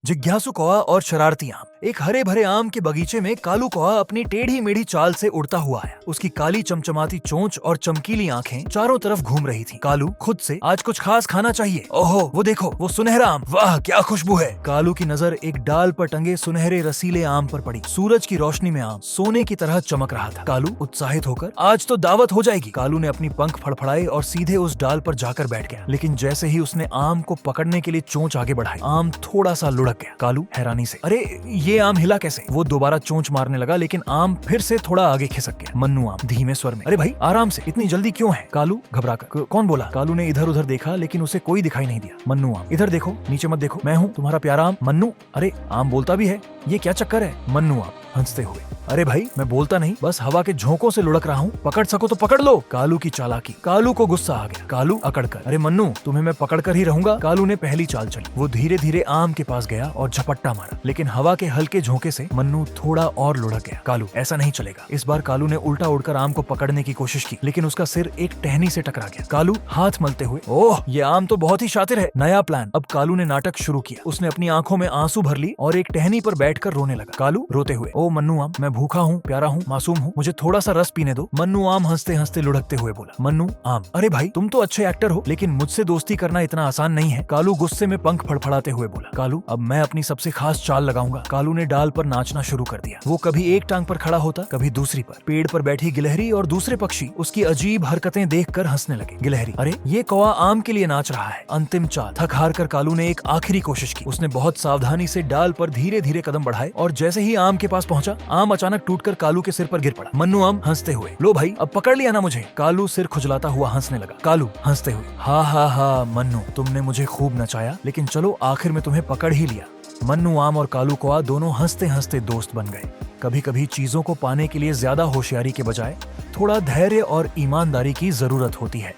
जिज्ञासु कौआ और शरारती आम। एक हरे भरे आम के बगीचे में कालू कौआ अपनी टेढ़ी मेढ़ी चाल से उड़ता हुआ आया। उसकी काली चमचमाती चोंच और चमकीली आंखें चारों तरफ घूम रही थीं। कालू खुद से आज कुछ खास खाना चाहिए। ओहो वो देखो, वो सुनहरा आम, वाह क्या खुशबू है। कालू की नजर एक डाल पर टंगे सुनहरे रसीले आम पर पड़ी। सूरज की रोशनी में आम सोने की तरह चमक रहा था। कालू उत्साहित होकर, आज तो दावत हो जाएगी। कालू ने अपनी पंख फड़फड़ाए और सीधे उस डाल पर जाकर बैठ गया। लेकिन जैसे ही उसने आम को पकड़ने के लिए चोंच आगे बढ़ाई, आम थोड़ा सा लुढ़क गया। कालू हैरानी से, अरे ये आम हिला कैसे? वो दोबारा चोंच मारने लगा, लेकिन आम फिर से थोड़ा आगे खिसक गया। मन्नू आम धीमे स्वर में, अरे भाई आराम से, इतनी जल्दी क्यों है? कालू घबराकर, कौन बोला? कालू ने इधर उधर देखा, लेकिन उसे कोई दिखाई नहीं दिया। मन्नू आम, इधर देखो, नीचे मत देखो, मैं हूँ तुम्हारा प्यारा आम। मन्नू, अरे आम बोलता भी है, ये क्या चक्कर है? मन्नू आम हंसते हुए, अरे भाई मैं बोलता नहीं, बस हवा के झोंकों से लुढ़क रहा हूँ, पकड़ सको तो पकड़ लो। कालू की चालाकी। कालू को गुस्सा आ गया। कालू अकड़कर, अरे मन्नू तुम्हें मैं पकड़ कर ही रहूंगा। कालू ने पहली चाल चली। वो धीरे धीरे आम के पास गया और झपट्टा मारा, लेकिन हवा के हल्के झोंके से मन्नू थोड़ा और लुढ़क गया। कालू, ऐसा नहीं चलेगा। इस बार कालू ने उल्टा उड़कर आम को पकड़ने की कोशिश की, लेकिन उसका सिर एक टहनी से टकरा गया। कालू हाथ मलते हुए, ओह ये आम तो बहुत ही शातिर है। नया प्लान। अब कालू ने नाटक शुरू किया। उसने अपनी आंखों में आंसू भर ली और एक टहनी पर बैठकर रोने लगा। कालू रोते हुए, ओ मन्नू आम, मैं भूखा हूँ, प्यारा हूँ, मासूम हूँ, मुझे थोड़ा सा रस पीने दो। मन्नू आम हंसते हंसते लुढ़कते हुए बोला। मन्नू आम, अरे भाई तुम तो अच्छे एक्टर हो, लेकिन मुझसे दोस्ती करना इतना आसान नहीं है। कालू गुस्से में पंख फड़फड़ाते हुए बोला। कालू, अब मैं अपनी सबसे खास चाल लगाऊंगा। कालू ने डाल पर नाचना शुरू कर दिया। वो कभी एक टांग पर खड़ा होता, कभी दूसरी पर। पेड़ पर बैठी गिलहरी और दूसरे पक्षी उसकी अजीब हरकतें देखकर हंसने लगे। गिलहरी, अरे ये कौवा आम के लिए नाच रहा है। अंतिम चाल। थक हार कर कालू ने एक आखिरी कोशिश की। उसने बहुत सावधानी से डाल पर धीरे धीरे कदम बढ़ाए और जैसे ही आम के पास पहुंचा, आम अचानक टूटकर कालू के सिर पर गिर पड़ा। मन्नू आम हंसते हुए, लो भाई अब पकड़ लिया ना मुझे। कालू सिर खुजलाता हुआ हंसने लगा। कालू हंसते हुए, हा हा हा मन्नू, तुमने मुझे खूब नचाया, लेकिन चलो आखिर में तुम्हें पकड़ ही लिया। मन्नू आम और कालू कौआ दोनों हंसते हंसते दोस्त बन गए। कभी कभी चीजों को पाने के लिए ज्यादा होशियारी के बजाय थोड़ा धैर्य और ईमानदारी की जरूरत होती है।